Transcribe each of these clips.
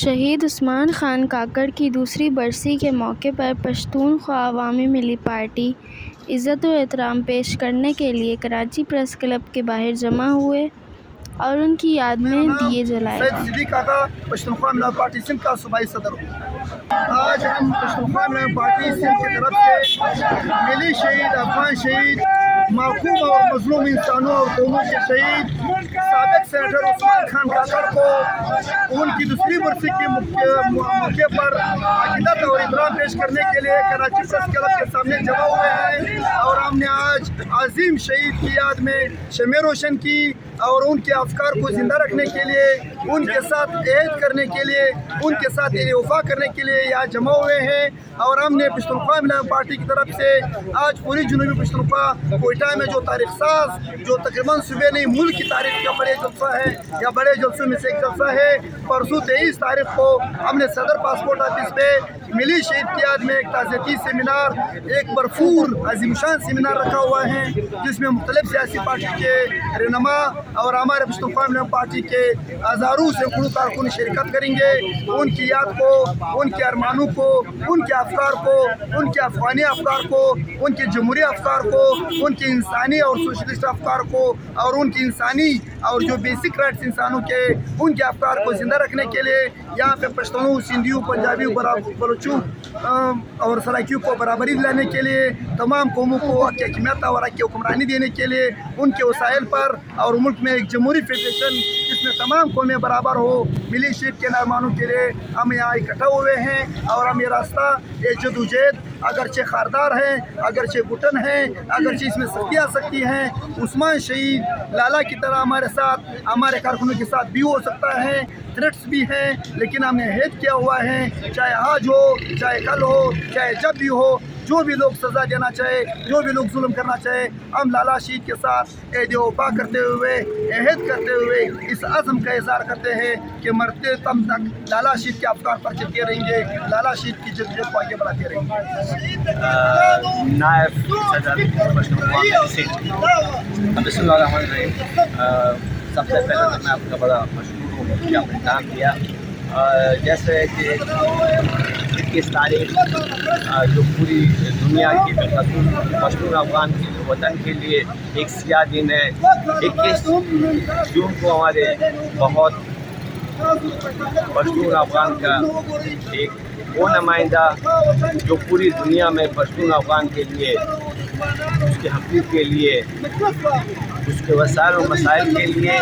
شہید عثمان خان کاکڑ کی دوسری برسی کے موقع پر پشتونخوا عوامی ملی پارٹی عزت و احترام پیش کرنے کے لیے کراچی پریس کلب کے باہر جمع ہوئے اور ان کی یاد میں دیے جلائے گئے۔ سید صدیق آقا پشتونخوا ملی پارٹی سندھ کا صوبائی صدر ہوں۔ آج ہم پشتونخوا ملی پارٹی سندھ کی طرف سے ملی شہید، افغان شہید، معصوم اور مظلوم انسانوں اور قوموں کے شہید سابق سینیٹر عثمان خان کاکڑ کو ان کی دوسری برسی کے موقع پر عقیدت اور احترام پیش کرنے کے لیے کراچی پریس کلب کے سامنے جمع ہوئے ہیں، اور ہم نے آج عظیم شہید کی یاد میں شمع روشن کی اور ان کے افکار کو زندہ رکھنے کے لیے، ان کے ساتھ عہد کرنے کے لیے، ان کے ساتھ وفا کرنے کے لیے یہاں جمع ہوئے ہیں۔ اور ہم نے پشتونخوا ملی پارٹی کی طرف سے آج پوری جنوبی پشتونخوا کوئٹہ میں جو تاریخ ساز، جو تقریباً صوبے نہیں ملک کی تاریخ کا بڑے جلسہ ہے یا بڑے جلسوں میں سے ایک جلسہ ہے، پرسوں 23 تاریخ کو ہم نے صدر پاسپورٹ آفس پہ ملی شہید کی یاد میں ایک تعزیتی سیمینار، ایک بھرپور عظیم شان سیمینار رکھا ہوا ہے، جس میں مختلف سیاسی پارٹی کے رہنما اور ہمارے پشتونخوا ملی پارٹی کے ہزاروں سینکڑوں کارکن شرکت کریں گے۔ ان کی یاد کو، ان کے ارمانوں کو، ان کے افکار کو، ان کے افغانی افکار کو، ان کے جمہوری افکار کو، ان کے انسانی اور سوشلسٹ افکار کو، اور ان کی انسانی اور جو بیسک رائٹس انسانوں کے، ان کے افکار کو زندہ رکھنے کے لیے یہاں پہ پشتونوں، سندھیوں، پنجابیوں، بلوچوں اور سرائکیوں کو برابری دلانے کے لیے، تمام قوموں کو حق حکمیت اور حق حکمرانی دینے کے لیے، ان کے وسائل پر، اور ملک میں ایک جمہوری فیڈریشن جس میں تمام قومیں برابر ہو، ملی شہید کے نارمانوں کے لیے ہم یہاں اکٹھا ہوئے ہیں۔ اور ہم یہ راستہ، یہ جدوجہد اگرچہ خاردار ہے، اگرچہ گھٹن ہے، اگرچہ اس میں سختی آ سکتی ہے، عثمان شہید لالا کی طرح ہمارے ساتھ، ہمارے کارکنوں کے ساتھ بھی ہو سکتا ہے، تھریٹس بھی ہیں، لیکن ہم نے عہد کیا ہوا ہے، چاہے آج ہو، چاہے کل ہو، چاہے جب بھی ہو، جو بھی لوگ سزا دینا چاہے، جو بھی لوگ ظلم کرنا چاہے، ہم لالا شہید کے ساتھ عہد وفا کرتے ہوئے، عہد کرتے ہوئے اس عزم کا اظہار کرتے ہیں کہ مرتے دم تک لالا شہید کے افکار پر چلتے رہیں گے، لالا شہید کی جدوجہد کو آگے بڑھاتے رہیں گے۔ نائب صدر پشتونخوا ملی سندھ، بسم اللہ الرحمن الرحیم۔ سب سے پہلے تو میں آپ کا بڑا مشکور ہوں کہ آپ نے کام کیا، جیسے کہ 21 تاریخ جو پوری دنیا کی پشتون افغان کے وطن کے لیے ایک سیاہ دن ہے۔ 21 جون کو ہمارے بہت پشتون افغان کا ایک وہ نمائندہ جو پوری دنیا میں پشتون افغان کے لیے، اس کے حقوق کے لیے، اس کے وسائل و مسائل کے لیے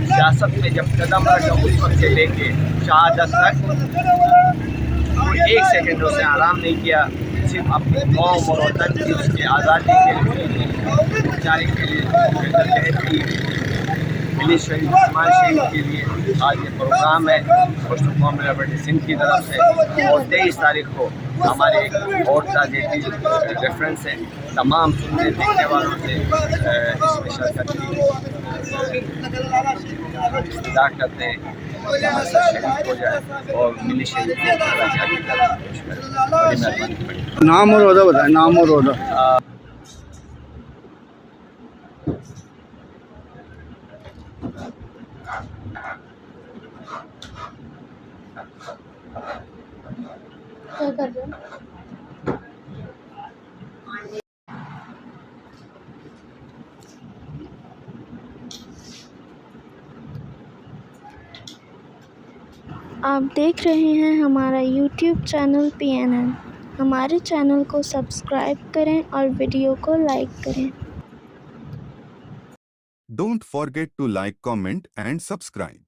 سیاست میں جب قدم رکھا، اس وقت سے لے کے شہادت تک کوئی ایک سیکنڈ اسے آرام نہیں کیا، صرف اپنی قوم اور وطن کی، اس کی آزادی کے لیے، بچانے کے لیے ملی شہید عثمان شہید کے لیے آج یہ پروگرام ہے پشتونخوا ملی پارٹی سندھ کی طرف سے۔ اور 23 تاریخ کو ہمارے ایک اور تعزیتی ریفرنس ہے، تمام سننے دیکھنے والوں سے اس میں شرکت کی استدعا کرتے ہیں کہ یہاں سے شہید ہو جائے اور ملی شہید کو پیش کریں۔ بڑی مہربانی۔ نام اور عہدہ بتائیں، نام اور عہدہ۔ کیا کر رہے ہیں؟ آپ دیکھ رہے ہیں ہمارا یوٹیوب چینل PNN۔ ہمارے چینل کو سبسکرائب کریں اور ویڈیو کو لائک کریں۔ Don't forget to like, comment and subscribe.